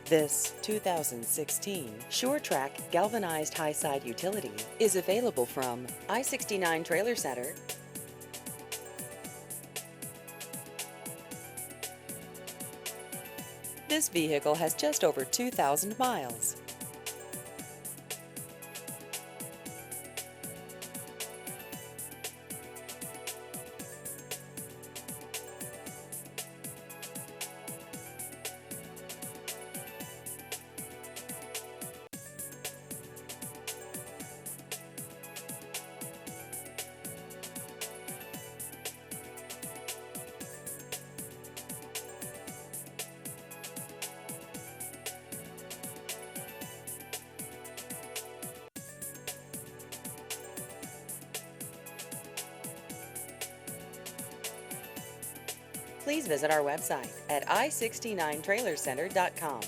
This 2016 Sure-Trac galvanized high-side utility is available from I-69 Trailer Center. This vehicle has just over 2,000 miles. Please visit our website at i69trailercenter.com.